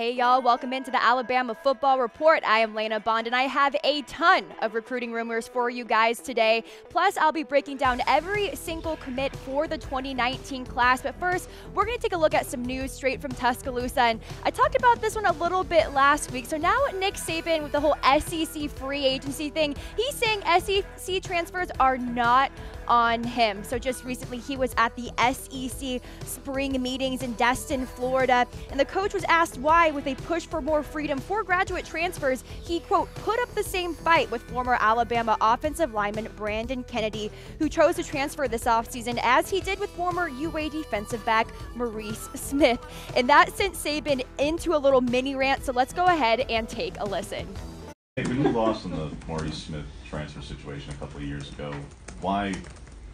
Hey y'all, welcome into the Alabama Football Report. I am Lena Bond and I have a ton of recruiting rumors for you guys today. Plus, I'll be breaking down every single commit for the 2019 class. But first, we're going to take a look at some news straight from Tuscaloosa. And I talked about this one a little bit last week. So now Nick Saban with the whole SEC free agency thing, he's saying SEC transfers are not on him. So just recently he was at the SEC spring meetings in Destin, Florida, and the coach was asked why, with a push for more freedom for graduate transfers, he, quote, put up the same fight with former Alabama offensive lineman Brandon Kennedy, who chose to transfer this offseason, as he did with former UA defensive back Maurice Smith. And that sent Saban into a little mini rant, so let's go ahead and take a listen. Hey, when you lost in the Maurice Smith transfer situation a couple of years ago, why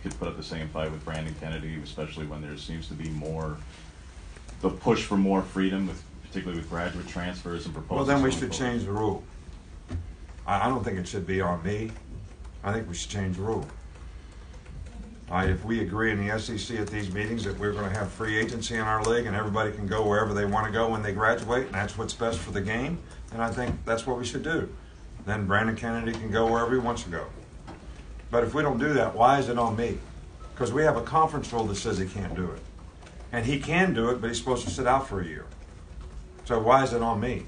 could put up the same fight with Brandon Kennedy, especially when there seems to be more, the push for more freedom, particularly with graduate transfers and proposals? Well, then we should change the rule. I don't think it should be on me. I think we should change the rule. If we agree in the SEC at these meetings that we're going to have free agency in our league and everybody can go wherever they want to go when they graduate, and that's what's best for the game, then I think that's what we should do. Then Brandon Kennedy can go wherever he wants to go. But if we don't do that, why is it on me? Because we have a conference rule that says he can't do it. And he can do it, but he's supposed to sit out for a year. So why is it on me?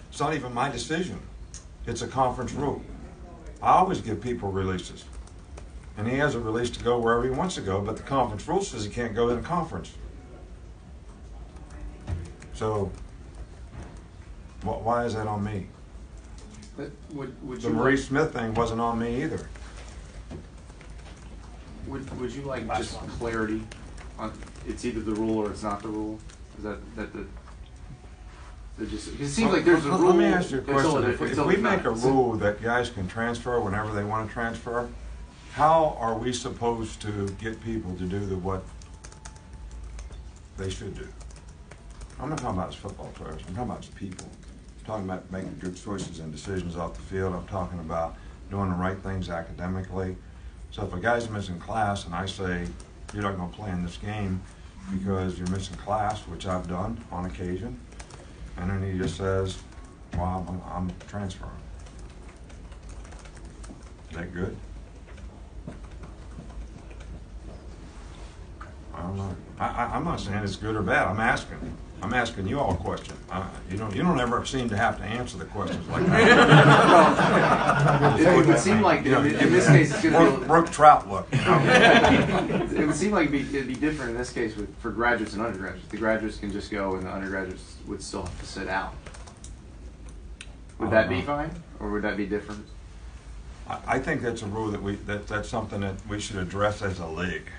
It's not even my decision. It's a conference rule. I always give people releases. And he has a release to go wherever he wants to go, but the conference rule says he can't go in a conference. So why is that on me? The Maurice Smith thing wasn't on me either. Would you like just clarity on it's either the rule or it's not the rule? Is that the it seems like there's a rule. Let me ask you a question. If we make a rule that guys can transfer whenever they want to transfer, how are we supposed to get people to do what they should do? I'm not talking about as football players. I'm talking about as people. I'm talking about making good choices and decisions off the field. I'm talking about doing the right things academically. So if a guy's missing class and I say, you're not going to play in this game because you're missing class, which I've done on occasion, and then he just says, well, I'm transferring. Is that good? I don't know. I'm not saying it's good or bad. I'm asking you all a question. You don't ever seem to have to answer the questions like that. It would seem like in this case it's going to be Brooke Trout look. You know? It would seem like it'd be different in this case for graduates and undergraduates. The graduates can just go, and the undergraduates would still have to sit out. Would that be fine, or would that be different? I think that's a rule that's something that we should address as a league.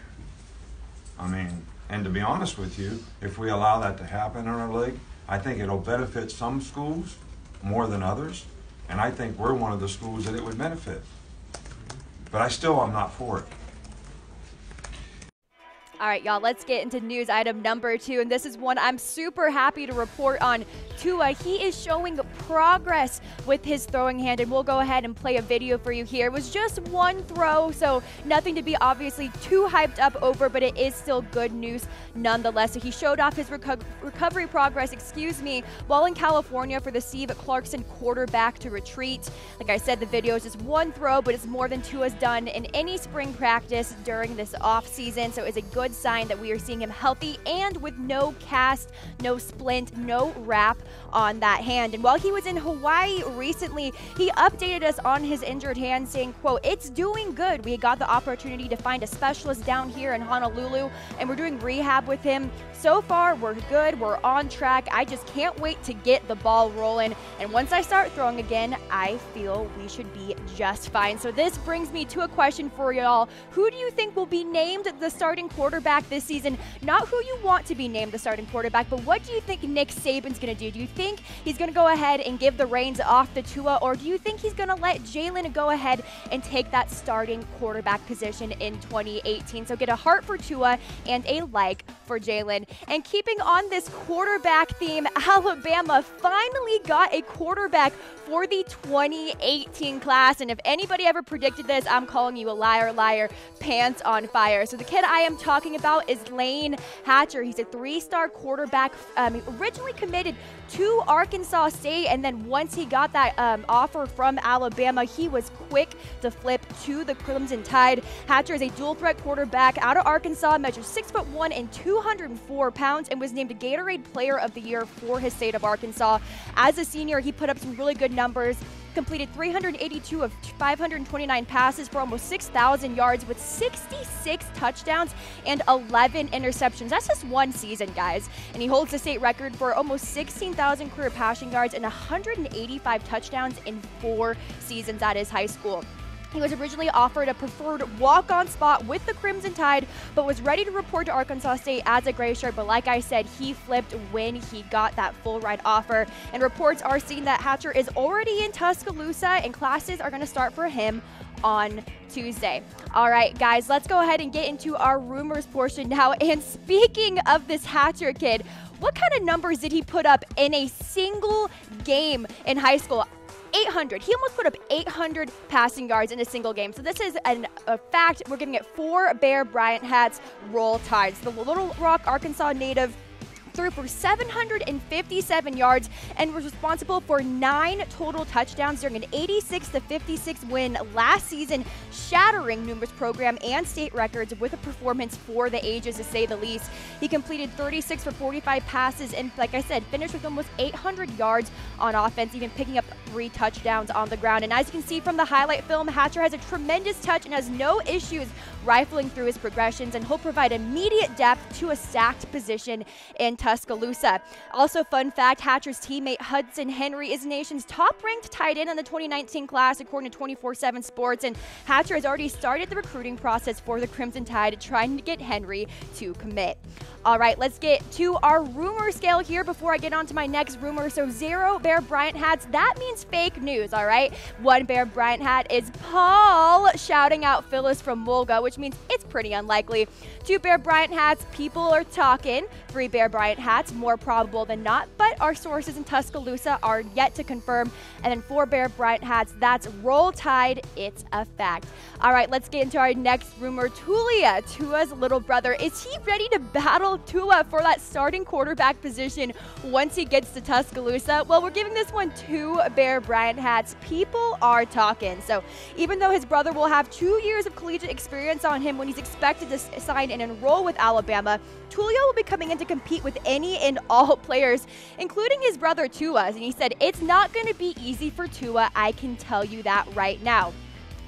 I mean, and to be honest with you, if we allow that to happen in our league, I think it'll benefit some schools more than others, and I think we're one of the schools that it would benefit. But I'm not for it. All right, y'all, let's get into news item number 2, and this is one I'm super happy to report on. Tua, he is showing progress with his throwing hand, and we'll go ahead and play a video for you here. It was just one throw, so nothing to be obviously too hyped up over, but it is still good news nonetheless. So he showed off his recovery progress, while in California for the Steve Clarkson quarterback to retreat. Like I said, the video is just one throw, but it's more than Tua's done in any spring practice during this offseason, so it's a good sign that we are seeing him healthy and with no cast, no splint, no wrap on that hand. And while he was in Hawaii recently, he updated us on his injured hand, saying, quote, it's doing good. We got the opportunity to find a specialist down here in Honolulu, and we're doing rehab with him. So far, we're good. We're on track. I just can't wait to get the ball rolling. And once I start throwing again, I feel we should be just fine. So this brings me to a question for y'all. Who do you think will be named the starting quarterback this season? Not who you want to be named the starting quarterback, but what do you think Nick Saban's going to do? Do Do you think he's going to go ahead and give the reins off to Tua, or do you think he's going to let Jalen go ahead and take that starting quarterback position in 2018? So get a heart for Tua and a like for Jalen. And keeping on this quarterback theme, Alabama finally got a quarterback for the 2018 class. And if anybody ever predicted this, I'm calling you a liar, liar, pants on fire. So the kid I am talking about is Layne Hatcher. He's a 3-star quarterback, originally committed to Arkansas State, and then once he got that offer from Alabama, he was quick to flip to the Crimson Tide. Hatcher is a dual-threat quarterback out of Arkansas, measures 6'1" and 204 pounds, and was named a Gatorade Player of the Year for his state of Arkansas. As a senior, he put up some really good numbers, completed 382 of 529 passes for almost 6,000 yards with 66 touchdowns and 11 interceptions. That's just one season, guys. And he holds the state record for almost 16,000 career passing yards and 185 touchdowns in 4 seasons at his high school. He was originally offered a preferred walk-on spot with the Crimson Tide, but was ready to report to Arkansas State as a gray shirt. But like I said, he flipped when he got that full ride offer. And reports are saying that Hatcher is already in Tuscaloosa, and classes are going to start for him on Tuesday. All right, guys, let's go ahead and get into our rumors portion now. And speaking of this Hatcher kid, what kind of numbers did he put up in a single game in high school? 800. He almost put up 800 passing yards in a single game. So this is a fact. We're giving it 4 Bear Bryant hats. Roll Tides. The Little Rock, Arkansas native threw for 757 yards and was responsible for 9 total touchdowns during an 86-56 win last season, shattering numerous program and state records with a performance for the ages, to say the least. He completed 36 for 45 passes and, like I said, finished with almost 800 yards on offense, even picking up 3 touchdowns on the ground. And as you can see from the highlight film, Hatcher has a tremendous touch and has no issues rifling through his progressions, and he'll provide immediate depth to a stacked position in Tuscaloosa. Also, fun fact, Hatcher's teammate Hudson Henry is the nation's top-ranked tight end in the 2019 class, according to 24/7 Sports, and Hatcher has already started the recruiting process for the Crimson Tide, trying to get Henry to commit. All right, let's get to our rumor scale here before I get on to my next rumor. So 0 Bear Bryant hats, that means fake news, all right? 1 Bear Bryant hat is Paul shouting out Phyllis from Wolga, which means it's pretty unlikely. 2 Bear Bryant hats, people are talking. 3 Bear Bryant hats, more probable than not, but our sources in Tuscaloosa are yet to confirm. And then 4 Bear Bryant hats, that's Roll Tide, it's a fact. All right, let's get into our next rumor. Taulia, Tua's little brother, is he ready to battle Tua for that starting quarterback position once he gets to Tuscaloosa? Well, we're giving this one 2 Bear Bryant hats. People are talking. So even though his brother will have 2 years of collegiate experience on him when he's expected to sign and enroll with Alabama, Taulia will be coming in to compete with any and all players, including his brother Tua. And he said, it's not going to be easy for Tua, I can tell you that right now.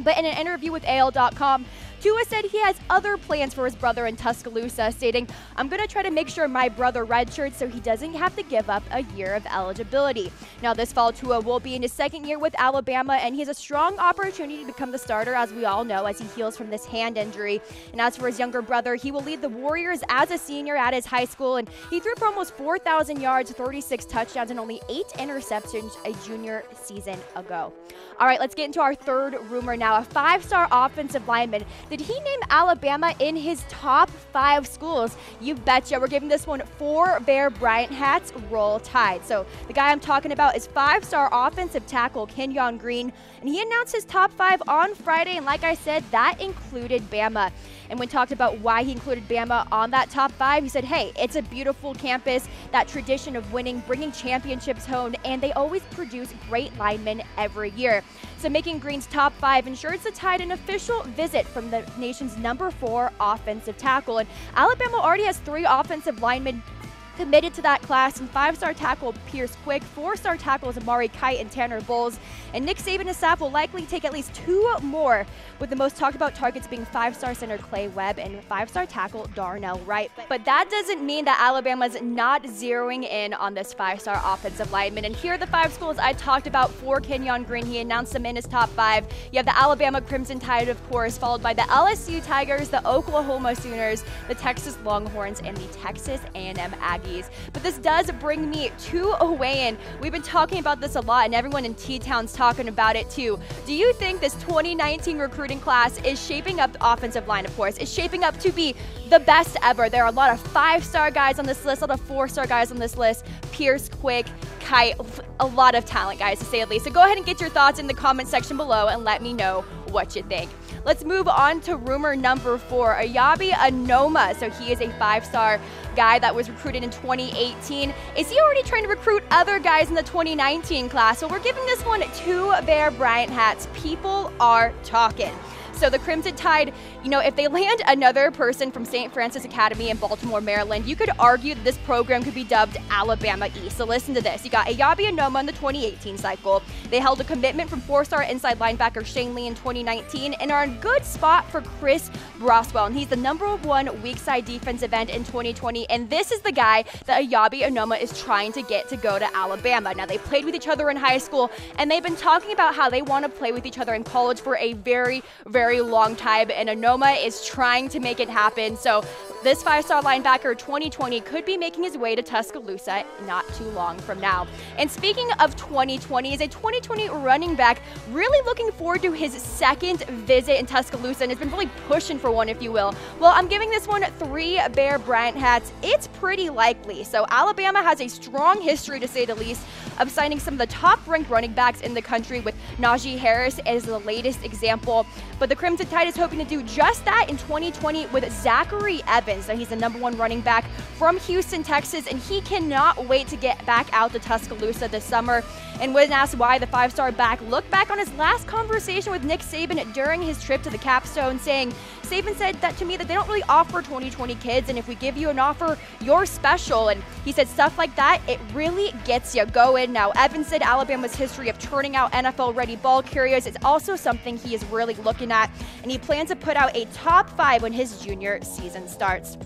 But in an interview with AL.com, Tua said he has other plans for his brother in Tuscaloosa, stating, I'm going to try to make sure my brother redshirts so he doesn't have to give up a year of eligibility. Now, this fall, Tua will be in his 2nd year with Alabama, and he has a strong opportunity to become the starter, as we all know, as he heals from this hand injury. And as for his younger brother, he will lead the Warriors as a senior at his high school, and he threw for almost 4,000 yards, 36 touchdowns, and only 8 interceptions a junior season ago. All right, let's get into our 3rd rumor now. A 5-star offensive lineman. Did he name Alabama in his top 5 schools? You betcha. We're giving this one 4 Bear Bryant hats. Roll Tide. So the guy I'm talking about is 5-star offensive tackle Kenyon Green, and he announced his top 5 on Friday, and like I said, that included Bama. And when talked about why he included Bama on that top 5, he said, hey, it's a beautiful campus, that tradition of winning, bringing championships home, and they always produce great linemen every year. So making Green's top 5 ensures the Tide an official visit from the nation's number 4 offensive tackle. And Alabama already has 3 offensive linemen committed to that class, and 5-star tackle Pierce Quick, 4-star tackles Amari Kite and Tanner Bowles, and Nick Saban's staff will likely take at least 2 more, with the most talked about targets being 5-star center Clay Webb and 5-star tackle Darnell Wright. But that doesn't mean that Alabama's not zeroing in on this 5-star offensive lineman. And here are the 5 schools I talked about for Kenyon Green. He announced them in his top 5. You have the Alabama Crimson Tide, of course, followed by the LSU Tigers, the Oklahoma Sooners, the Texas Longhorns, and the Texas A&M Aggies. Aggies. But this does bring me to a weigh-in. We've been talking about this a lot, and everyone in T-Town's talking about it too. Do you think this 2019 recruiting class is shaping up, the offensive line of course, is shaping up to be the best ever? There are a lot of 5-star guys on this list, a lot of 4-star guys on this list. Pierce, Quick, Kite, a lot of talent, guys, to say the least. So go ahead and get your thoughts in the comment section below and let me know what you think. Let's move on to rumor number 4, Ayabi Anoma. So he is a 5-star guy that was recruited in 2018. Is he already trying to recruit other guys in the 2019 class? Well, we're giving this one 2 Bear Bryant hats. People are talking. So the Crimson Tide, you know, if they land another person from St. Francis Academy in Baltimore, Maryland, you could argue that this program could be dubbed Alabama East. So listen to this. You got Ayabi Anoma in the 2018 cycle. They held a commitment from 4-star inside linebacker Shane Lee in 2019 and are in good spot for Chris Broswell. And he's the #1 weak side defensive end in 2020. And this is the guy that Ayabi Anoma is trying to get to go to Alabama. Now, they played with each other in high school, and they've been talking about how they want to play with each other in college for a very, very long time, and Anoma is trying to make it happen. So this 5-star linebacker 2020 could be making his way to Tuscaloosa not too long from now. And speaking of 2020, is a 2020 running back really looking forward to his second visit in Tuscaloosa and has been really pushing for one, if you will. Well, I'm giving this one 3 Bear Bryant hats. It's pretty likely. So Alabama has a strong history, to say the least, of signing some of the top-ranked running backs in the country, with Najee Harris as the latest example. But the Crimson Tide is hoping to do just that in 2020 with Zachary Evans. So he's the #1 running back from Houston, Texas, and he cannot wait to get back out to Tuscaloosa this summer. And when asked why, the 5-star back looked back on his last conversation with Nick Saban during his trip to the Capstone, saying, Saban said that to me that they don't really offer 2020 kids, and if we give you an offer, you're special. And he said stuff like that, it really gets you going. Now, Evans said Alabama's history of turning out NFL-ready ball carriers is also something he is really looking at, and he plans to put out a top 5 when his junior season starts.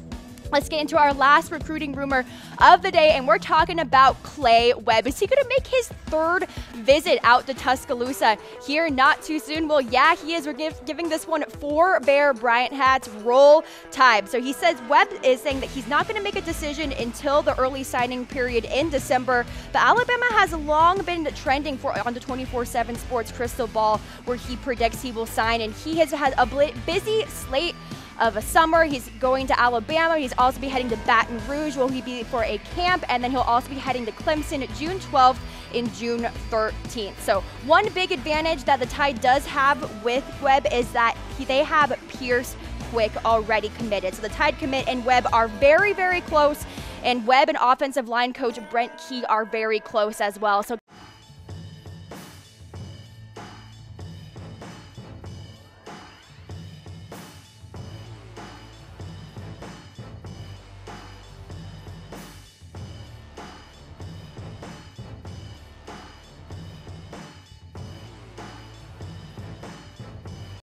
Let's get into our last recruiting rumor of the day, and we're talking about Clay Webb. Is he going to make his 3rd visit out to Tuscaloosa here not too soon? Well, yeah, he is. We're giving this one 4 Bear Bryant hats. Roll Tide. So he says Webb is saying that he's not going to make a decision until the early signing period in December. But Alabama has long been trending on the 24/7 Sports Crystal Ball, where he predicts he will sign, and he has had a busy slate of a summer. He's going to Alabama. He's also be heading to Baton Rouge, where he'll be for a camp, and then he'll also be heading to Clemson June 12th and June 13th. So one big advantage that the Tide does have with Webb is that they have Pierce Quick already committed. So the Tide commit and Webb are very, very close, and Webb and offensive line coach Brent Key are very close as well. So